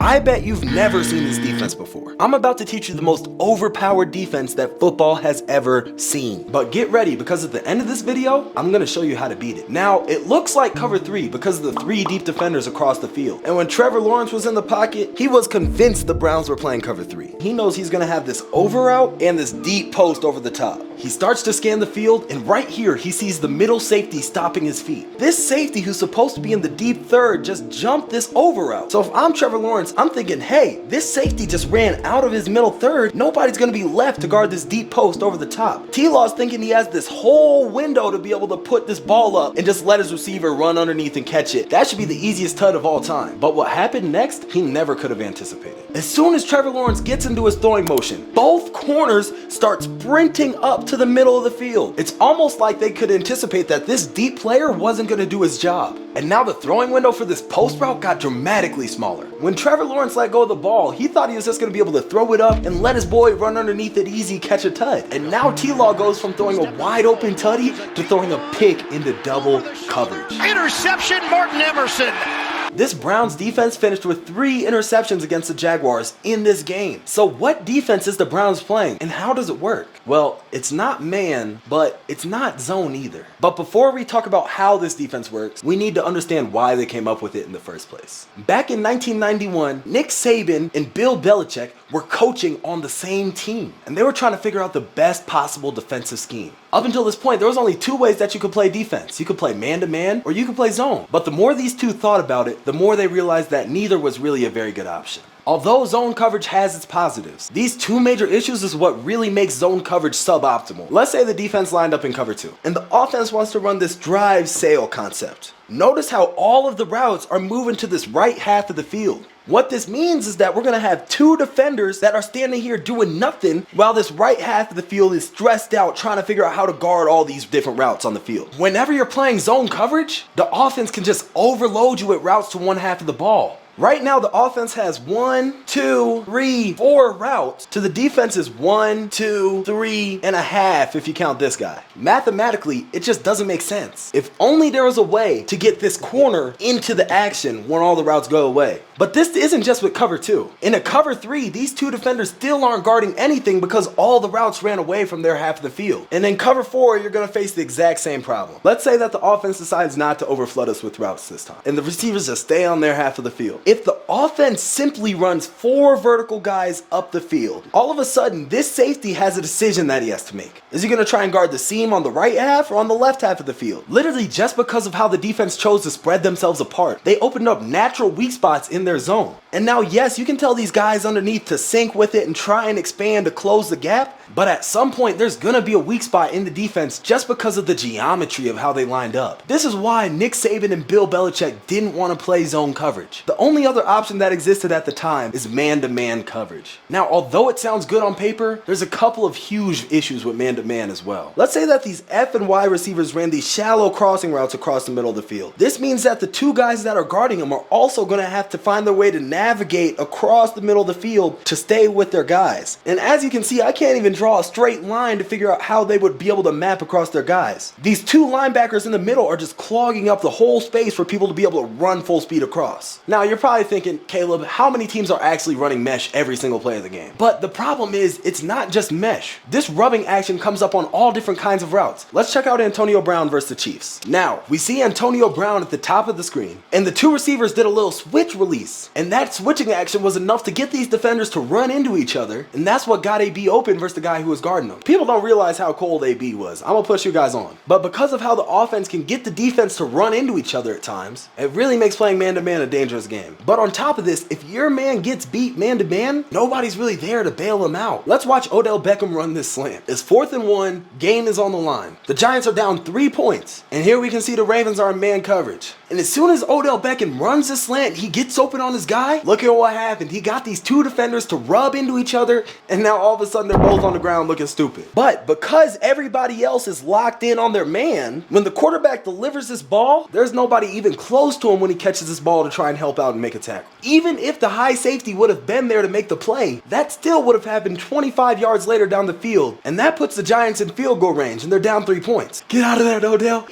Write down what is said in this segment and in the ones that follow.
I bet you've never seen this defense before. I'm about to teach you the most overpowered defense that football has ever seen. But get ready, because at the end of this video, I'm gonna show you how to beat it. Now, it looks like cover 3 because of the 3 deep defenders across the field. And when Trevor Lawrence was in the pocket, he was convinced the Browns were playing cover 3. He knows he's gonna have this over route and this deep post over the top. He starts to scan the field, and right here, he sees the middle safety stopping his feet. This safety, who's supposed to be in the deep third, just jumped this over route. So if I'm Trevor Lawrence, I'm thinking, hey, this safety just ran out of his middle third. Nobody's gonna be left to guard this deep post over the top. T-Law's thinking he has this whole window to be able to put this ball up and just let his receiver run underneath and catch it. That should be the easiest TUD of all time. But what happened next, he never could have anticipated. As soon as Trevor Lawrence gets into his throwing motion, both corners start sprinting up to the middle of the field. It's almost like they could anticipate that this deep player wasn't gonna do his job. And now the throwing window for this post route got dramatically smaller. When Trevor Lawrence let go of the ball, he thought he was just gonna be able to throw it up and let his boy run underneath it easy, catch a TUD. And now T-Law goes from throwing a wide open tutty to throwing a pick into double coverage. Interception, Martin Emerson. This Browns defense finished with 3 interceptions against the Jaguars in this game. So what defense is the Browns playing, and how does it work? Well, it's not man, but it's not zone either. But before we talk about how this defense works, we need to understand why they came up with it in the first place. Back in 1991, Nick Saban and Bill Belichick were coaching on the same team, and they were trying to figure out the best possible defensive scheme. Up until this point, there was only 2 ways that you could play defense. You could play man-to-man, or you could play zone. But the more these two thought about it, the more they realized that neither was really a very good option. Although zone coverage has its positives, these 2 major issues is what really makes zone coverage suboptimal. Let's say the defense lined up in cover 2, and the offense wants to run this drive sail concept. Notice how all of the routes are moving to this right half of the field. What this means is that we're gonna have 2 defenders that are standing here doing nothing while this right half of the field is stressed out trying to figure out how to guard all these different routes on the field. Whenever you're playing zone coverage, the offense can just overload you with routes to one half of the ball. Right now, the offense has 1, 2, 3, 4 routes to the defense's 1, 2, 3.5 if you count this guy. Mathematically, it just doesn't make sense. If only there was a way to get this corner into the action when all the routes go away. But this isn't just with cover 2. In a cover 3, these 2 defenders still aren't guarding anything because all the routes ran away from their half of the field. And in cover 4, you're gonna face the exact same problem. Let's say that the offense decides not to overflood us with routes this time, and the receivers just stay on their half of the field. If the offense simply runs 4 vertical guys up the field, all of a sudden, this safety has a decision that he has to make. Is he gonna try and guard the seam on the right half or on the left half of the field? Literally, just because of how the defense chose to spread themselves apart, they opened up natural weak spots in their zone. And now, yes, you can tell these guys underneath to sync with it and try and expand to close the gap, but at some point, there's gonna be a weak spot in the defense just because of the geometry of how they lined up. This is why Nick Saban and Bill Belichick didn't want to play zone coverage. The only other option that existed at the time is man-to-man coverage. Now, although it sounds good on paper, there's a couple of huge issues with man-to-man as well. Let's say that these F and Y receivers ran these shallow crossing routes across the middle of the field. This means that the 2 guys that are guarding them are also gonna have to find their way to navigate across the middle of the field to stay with their guys. And as you can see, I can't even draw a straight line to figure out how they would be able to map across their guys. These 2 linebackers in the middle are just clogging up the whole space for people to be able to run full speed across. Now, you're probably thinking, Caleb, how many teams are actually running mesh every single play of the game? But the problem is, it's not just mesh. This rubbing action comes up on all different kinds of routes. Let's check out Antonio Brown versus the Chiefs. Now, we see Antonio Brown at the top of the screen, and the 2 receivers did a little switch release, and that switching action was enough to get these defenders to run into each other, and that's what got AB open versus the guy who was guarding him. People don't realize how cold AB was. I'm gonna push you guys on. But because of how the offense can get the defense to run into each other at times, it really makes playing man-to-man a dangerous game. But on top of this, if your man gets beat man-to-man, nobody's really there to bail him out. Let's watch Odell Beckham run this slant. It's 4th and 1, game is on the line. The Giants are down 3 points, and here we can see the Ravens are in man coverage. And as soon as Odell Beckham runs this slant, he gets open on his guy. Look at what happened. He got these 2 defenders to rub into each other, and now all of a sudden they're both on the ground looking stupid. But because everybody else is locked in on their man, when the quarterback delivers this ball, there's nobody even close to him when he catches this ball to try and help out and make a tackle. Even if the high safety would have been there to make the play, that still would have happened 25 yards later down the field, and that puts the Giants in field goal range, and they're down 3 points. Get out of there, Odell.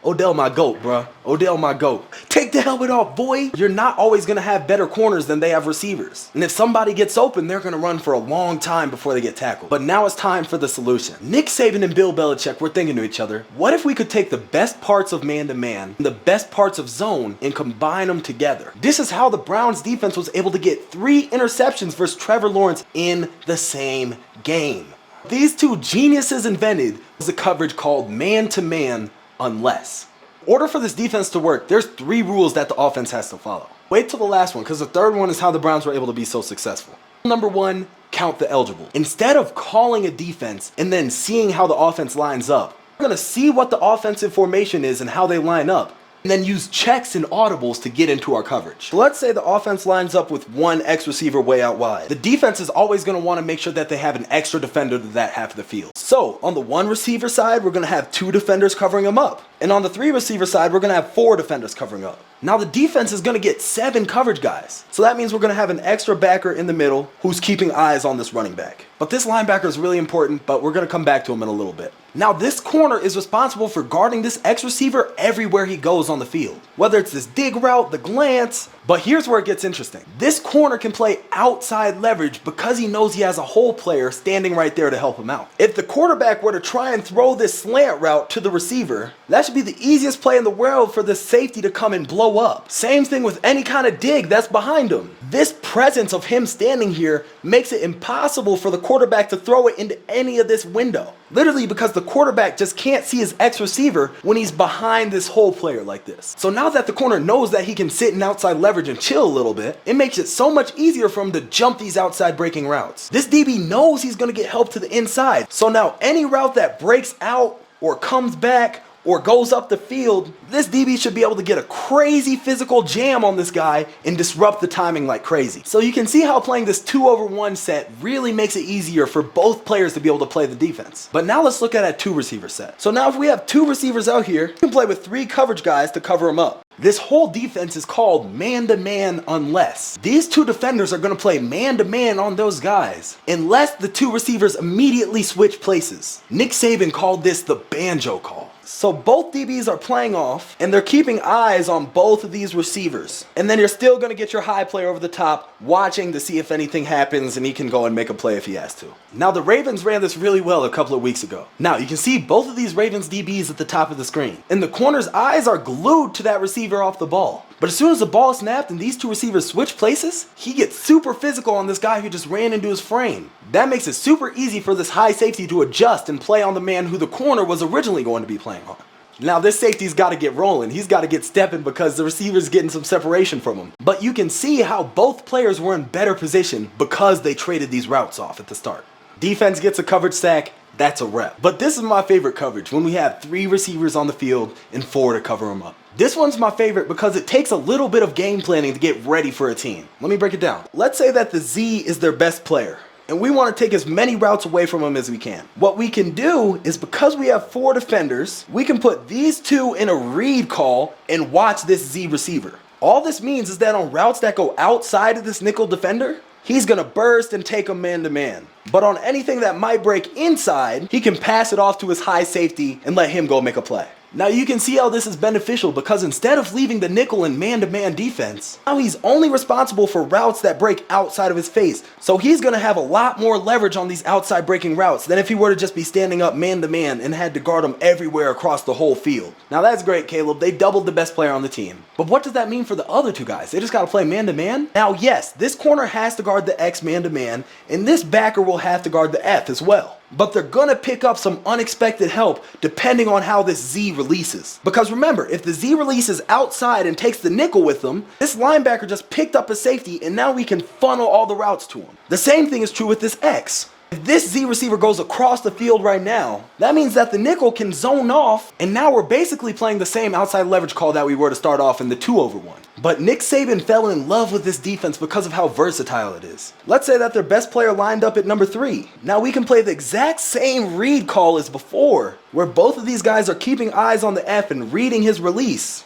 Odell my GOAT, bruh. Odell my GOAT. Take the helmet off, boy. You're not always going to have better corners than they have receivers. And if somebody gets open, they're going to run for a long time before they get tackled. But now it's time for the solution. Nick Saban and Bill Belichick were thinking to each other, what if we could take the best parts of man-to-man and the best parts of zone and combine them together? This is how the Browns defense was able to get 3 interceptions versus Trevor Lawrence in the same game. These two geniuses invented was a coverage called man-to-man unless. In order for this defense to work, there's 3 rules that the offense has to follow. Wait till the last one, because the third one is how the Browns were able to be so successful. Number 1, count the eligible. Instead of calling a defense and then seeing how the offense lines up, we're going to see what the offensive formation is and how they line up, and then use checks and audibles to get into our coverage. So let's say the offense lines up with 1 X receiver way out wide. The defense is always going to want to make sure that they have an extra defender to that half of the field. So on the 1 receiver side, we're going to have 2 defenders covering them up. And on the 3 receiver side, we're going to have 4 defenders covering up. Now the defense is going to get 7 coverage guys. So that means we're going to have an extra backer in the middle who's keeping eyes on this running back. But this linebacker is really important, but we're going to come back to him in a little bit. Now this corner is responsible for guarding this X receiver everywhere he goes on the field. Whether it's this dig route, the glance, but here's where it gets interesting. This corner can play outside leverage because he knows he has a hole player standing right there to help him out. If the quarterback were to try and throw this slant route to the receiver, that should be the easiest play in the world for the safety to come and blow up. Same thing with any kind of dig that's behind him. This presence of him standing here makes it impossible for the quarterback to throw it into any of this window. Literally because the quarterback just can't see his X receiver when he's behind this hole player like this. So now that the corner knows that he can sit in outside leverage and chill a little bit, it makes it so much easier for him to jump these outside breaking routes. This DB knows he's going to get help to the inside. So now any route that breaks out or comes back or goes up the field, this DB should be able to get a crazy physical jam on this guy and disrupt the timing like crazy. So you can see how playing this 2-over-1 set really makes it easier for both players to be able to play the defense. But now let's look at a 2 receiver set. So now if we have 2 receivers out here, we can play with 3 coverage guys to cover them up. This whole defense is called man-to-man unless. These 2 defenders are going to play man-to-man on those guys unless the 2 receivers immediately switch places. Nick Saban called this the banjo call. So both DBs are playing off, and they're keeping eyes on both of these receivers. And then you're still going to get your high player over the top, watching to see if anything happens, and he can go and make a play if he has to. Now, the Ravens ran this really well a couple of weeks ago. Now, you can see both of these Ravens DBs at the top of the screen. And the corner's eyes are glued to that receiver off the ball. But as soon as the ball snapped and these 2 receivers switch places, he gets super physical on this guy who just ran into his frame. That makes it super easy for this high safety to adjust and play on the man who the corner was originally going to be playing on. Now this safety's got to get rolling. He's got to get stepping because the receiver's getting some separation from him. But you can see how both players were in better position because they traded these routes off at the start. Defense gets a coverage sack. That's a rep. But this is my favorite coverage, when we have 3 receivers on the field and 4 to cover them up. This one's my favorite because it takes a little bit of game planning to get ready for a team. Let me break it down. Let's say that the Z is their best player, and we want to take as many routes away from him as we can. What we can do is, because we have 4 defenders, we can put these 2 in a read call and watch this Z receiver. All this means is that on routes that go outside of this nickel defender, he's going to burst and take them man-to-man. But on anything that might break inside, he can pass it off to his high safety and let him go make a play. Now you can see how this is beneficial because instead of leaving the nickel in man-to-man defense, now he's only responsible for routes that break outside of his face. So he's going to have a lot more leverage on these outside breaking routes than if he were to just be standing up man-to-man and had to guard them everywhere across the whole field. Now that's great, Caleb. They doubled the best player on the team. But what does that mean for the other 2 guys? They just got to play man-to-man? Now yes, this corner has to guard the X man-to-man, and this backer will have to guard the F as well. But they're going to pick up some unexpected help depending on how this Z releases. Because remember, if the Z releases outside and takes the nickel with them, this linebacker just picked up a safety and now we can funnel all the routes to him. The same thing is true with this X. If this Z receiver goes across the field right now, that means that the nickel can zone off, and now we're basically playing the same outside leverage call that we were to start off in the 2-over-1. But Nick Saban fell in love with this defense because of how versatile it is. Let's say that their best player lined up at number 3. Now we can play the exact same read call as before, where both of these guys are keeping eyes on the F and reading his release.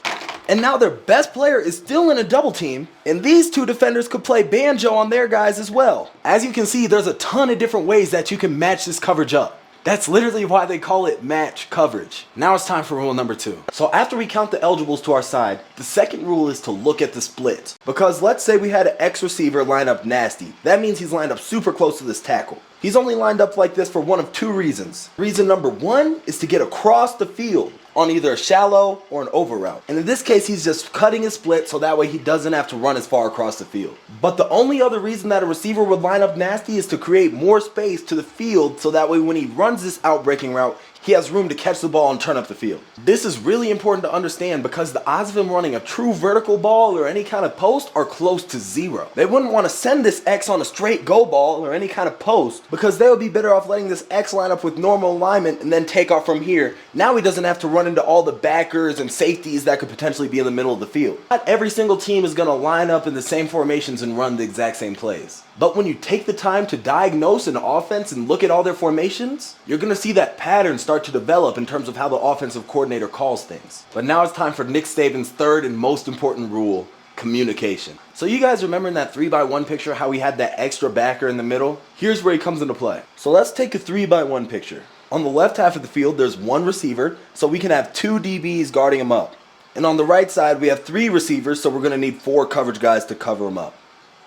And now their best player is still in a double team, and these 2 defenders could play banjo on their guys as well. As you can see, there's a ton of different ways that you can match this coverage up. That's literally why they call it match coverage. Now it's time for rule number 2. So after we count the eligibles to our side, the second rule is to look at the splits. Because let's say we had an X receiver line up nasty. That means he's lined up super close to this tackle. He's only lined up like this for one of 2 reasons. Reason number 1 is to get across the field on either a shallow or an over route. And in this case, he's just cutting his split so that way he doesn't have to run as far across the field. But the only other reason that a receiver would line up nasty is to create more space to the field so that way when he runs this out-breaking route, he has room to catch the ball and turn up the field. This is really important to understand because the odds of him running a true vertical ball or any kind of post are close to 0. They wouldn't want to send this X on a straight go ball or any kind of post because they would be better off letting this X line up with normal alignment and then take off from here. Now he doesn't have to run into all the backers and safeties that could potentially be in the middle of the field. Not every single team is going to line up in the same formations and run the exact same plays. But when you take the time to diagnose an offense and look at all their formations, you're going to see that pattern start to develop in terms of how the offensive coordinator calls things. But now it's time for Nick Saban's third and most important rule, communication. So you guys remember in that 3x1 picture how we had that extra backer in the middle? Here's where he comes into play. So let's take a 3x1 picture. On the left half of the field, there's 1 receiver, so we can have 2 DBs guarding him up. And on the right side, we have 3 receivers, so we're going to need 4 coverage guys to cover him up.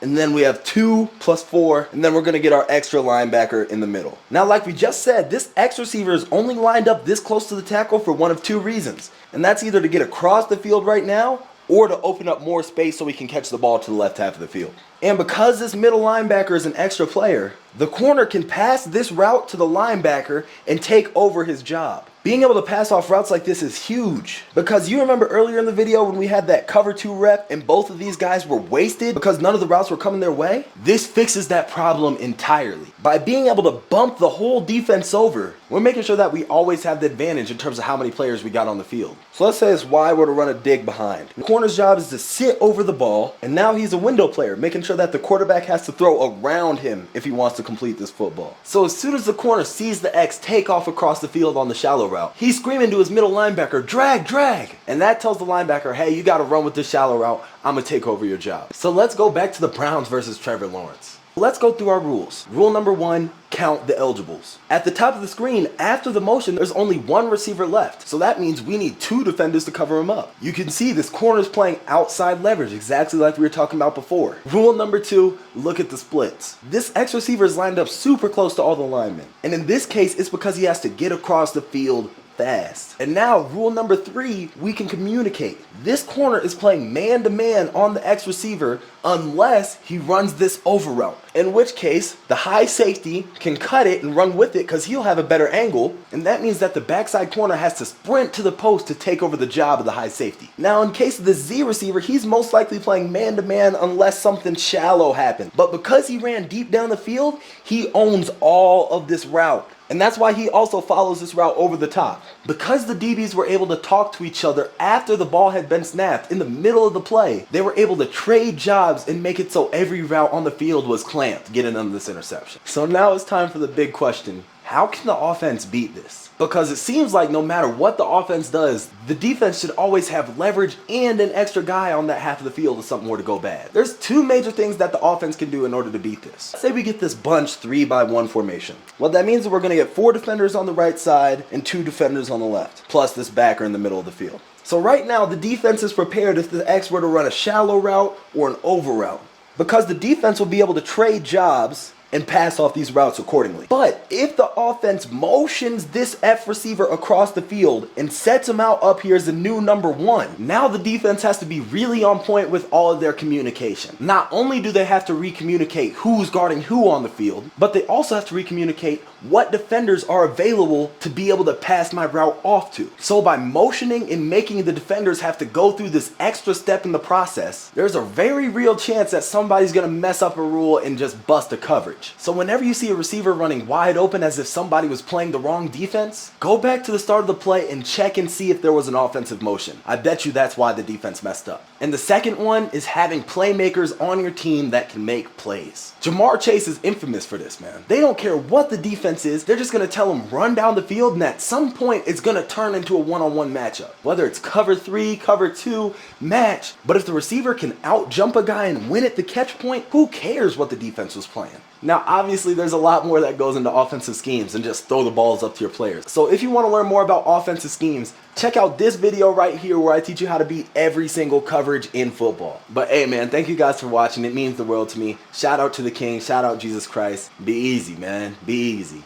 And then we have 2 plus 4, and then we're going to get our extra linebacker in the middle. Now, like we just said, this X receiver is only lined up this close to the tackle for one of 2 reasons. And that's either to get across the field right now, or to open up more space so we can catch the ball to the left half of the field. And because this middle linebacker is an extra player, the corner can pass this route to the linebacker and take over his job. Being able to pass off routes like this is huge because you remember earlier in the video when we had that cover 2 rep and both of these guys were wasted because none of the routes were coming their way? This fixes that problem entirely. By being able to bump the whole defense over, we're making sure that we always have the advantage in terms of how many players we got on the field. So let's say it's Y were to run a dig behind. The corner's job is to sit over the ball, and now he's a window player, making sure that the quarterback has to throw around him if he wants to complete this football. So as soon as the corner sees the X take off across the field on the shallow route, he's screaming to his middle linebacker, drag, drag. And that tells the linebacker, hey, you got to run with this shallow route. I'm going to take over your job. So let's go back to the Browns versus Trevor Lawrence. Let's go through our rules. Rule number 1, count the eligibles. At the top of the screen, after the motion, there's only 1 receiver left. So that means we need 2 defenders to cover him up. You can see this corner is playing outside leverage, exactly like we were talking about before. Rule number 2, look at the splits. This X receiver is lined up super close to all the linemen. And in this case, it's because he has to get across the field fast. And now, rule number 3, we can communicate. This corner is playing man-to-man on the X receiver unless he runs this over route. In which case, the high safety can cut it and run with it because he'll have a better angle. And that means that the backside corner has to sprint to the post to take over the job of the high safety. Now, in case of the Z receiver, he's most likely playing man-to-man unless something shallow happened. But because he ran deep down the field, he owns all of this route. And that's why he also follows this route over the top. Because the DBs were able to talk to each other after the ball had been snapped in the middle of the play, they were able to trade jobs and make it so every route on the field was clamped, getting under this interception. So now it's time for the big question. How can the offense beat this? Because it seems like no matter what the offense does, the defense should always have leverage and an extra guy on that half of the field if something were to go bad. There's 2 major things that the offense can do in order to beat this. Say we get this bunch 3x1 formation. Well, that means that we're going to get 4 defenders on the right side and 2 defenders on the left, plus this backer in the middle of the field. So right now, the defense is prepared if the X were to run a shallow route or an over route, because the defense will be able to trade jobs and pass off these routes accordingly. But if the offense motions this F receiver across the field and sets him out up here as the new number 1, now the defense has to be really on point with all of their communication. Not only do they have to recommunicate who's guarding who on the field, but they also have to recommunicate what defenders are available to be able to pass my route off to. So by motioning and making the defenders have to go through this extra step in the process, there's a very real chance that somebody's going to mess up a rule and just bust a coverage. So whenever you see a receiver running wide open as if somebody was playing the wrong defense, go back to the start of the play and check and see if there was an offensive motion. I bet you that's why the defense messed up. And the second one is having playmakers on your team that can make plays. Jamar Chase is infamous for this, man. They don't care what the defense is, they're just going to tell him run down the field, and at some point it's going to turn into a one-on-one matchup. Whether it's cover 3, cover 2, match, but if the receiver can out jump a guy and win at the catch point, who cares what the defense was playing? Now, obviously, there's a lot more that goes into offensive schemes than just throw the balls up to your players. So if you want to learn more about offensive schemes, check out this video right here where I teach you how to beat every single coverage in football. But hey, man, thank you guys for watching. It means the world to me. Shout out to the King. Shout out Jesus Christ. Be easy, man. Be easy.